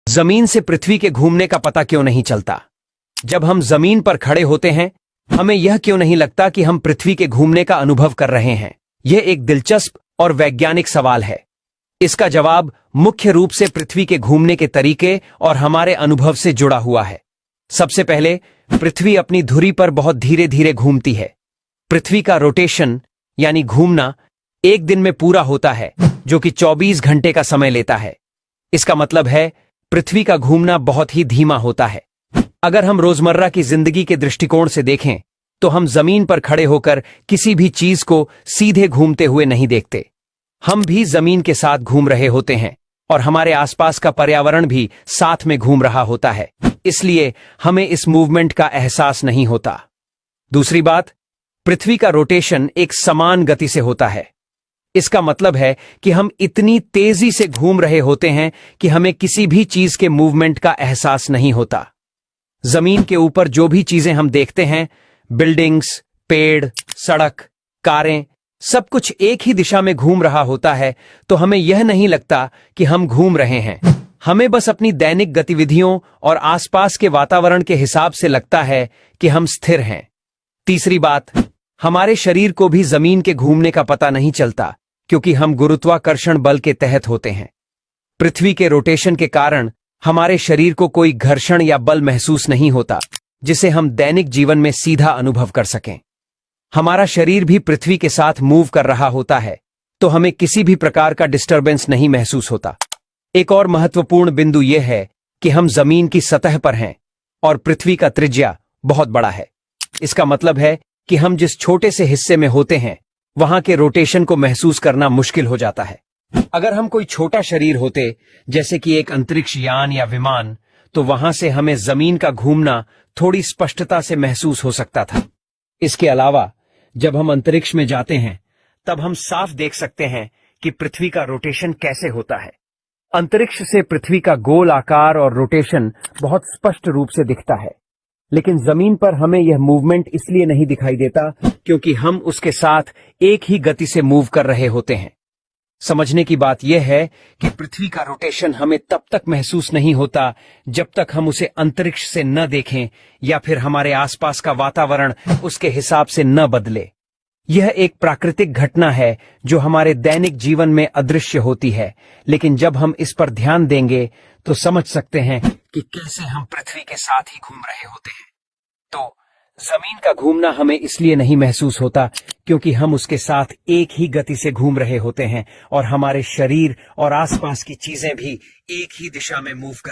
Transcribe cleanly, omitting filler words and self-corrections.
जमीन से पृथ्वी के घूमने का पता क्यों नहीं चलता? जब हम जमीन पर खड़े होते हैं, हमें यह क्यों नहीं लगता कि हम पृथ्वी के घूमने का अनुभव कर रहे हैं? यह एक दिलचस्प और वैज्ञानिक सवाल है। इसका जवाब मुख्य रूप से पृथ्वी के घूमने के तरीके और हमारे अनुभव से जुड़ा हुआ है। सबसे पहले, पृथ्वी अपनी धुरी पर बहुत धीरे धीरे घूमती है। पृथ्वी का रोटेशन यानी घूमना एक दिन में पूरा होता है, जो कि 24 घंटे का समय लेता है। इसका मतलब है पृथ्वी का घूमना बहुत ही धीमा होता है। अगर हम रोजमर्रा की जिंदगी के दृष्टिकोण से देखें, तो हम जमीन पर खड़े होकर किसी भी चीज को सीधे घूमते हुए नहीं देखते। हम भी जमीन के साथ घूम रहे होते हैं और हमारे आसपास का पर्यावरण भी साथ में घूम रहा होता है, इसलिए हमें इस मूवमेंट का एहसास नहीं होता। दूसरी बात, पृथ्वी का रोटेशन एक समान गति से होता है। इसका मतलब है कि हम इतनी तेजी से घूम रहे होते हैं कि हमें किसी भी चीज के मूवमेंट का एहसास नहीं होता। जमीन के ऊपर जो भी चीजें हम देखते हैं, बिल्डिंग्स, पेड़, सड़क, कारें, सब कुछ एक ही दिशा में घूम रहा होता है, तो हमें यह नहीं लगता कि हम घूम रहे हैं। हमें बस अपनी दैनिक गतिविधियों और आसपास के वातावरण के हिसाब से लगता है कि हम स्थिर हैं। तीसरी बात, हमारे शरीर को भी जमीन के घूमने का पता नहीं चलता, क्योंकि हम गुरुत्वाकर्षण बल के तहत होते हैं। पृथ्वी के रोटेशन के कारण हमारे शरीर को कोई घर्षण या बल महसूस नहीं होता, जिसे हम दैनिक जीवन में सीधा अनुभव कर सकें। हमारा शरीर भी पृथ्वी के साथ मूव कर रहा होता है, तो हमें किसी भी प्रकार का डिस्टर्बेंस नहीं महसूस होता। एक और महत्वपूर्ण बिंदु यह है कि हम जमीन की सतह पर हैं और पृथ्वी का त्रिज्या बहुत बड़ा है। इसका मतलब है कि हम जिस छोटे से हिस्से में होते हैं, वहां के रोटेशन को महसूस करना मुश्किल हो जाता है। अगर हम कोई छोटा शरीर होते, जैसे कि एक अंतरिक्ष यान या विमान, तो वहां से हमें जमीन का घूमना थोड़ी स्पष्टता से महसूस हो सकता था। इसके अलावा जब हम अंतरिक्ष में जाते हैं, तब हम साफ देख सकते हैं कि पृथ्वी का रोटेशन कैसे होता है। अंतरिक्ष से पृथ्वी का गोल आकार और रोटेशन बहुत स्पष्ट रूप से दिखता है, लेकिन जमीन पर हमें यह मूवमेंट इसलिए नहीं दिखाई देता क्योंकि हम उसके साथ एक ही गति से मूव कर रहे होते हैं। समझने की बात यह है कि पृथ्वी का रोटेशन हमें तब तक महसूस नहीं होता जब तक हम उसे अंतरिक्ष से न देखें या फिर हमारे आसपास का वातावरण उसके हिसाब से न बदले। यह एक प्राकृतिक घटना है जो हमारे दैनिक जीवन में अदृश्य होती है, लेकिन जब हम इस पर ध्यान देंगे तो समझ सकते हैं कि कैसे हम पृथ्वी के साथ ही घूम रहे होते हैं। तो जमीन का घूमना हमें इसलिए नहीं महसूस होता क्योंकि हम उसके साथ एक ही गति से घूम रहे होते हैं और हमारे शरीर और आसपास की चीजें भी एक ही दिशा में मूव कर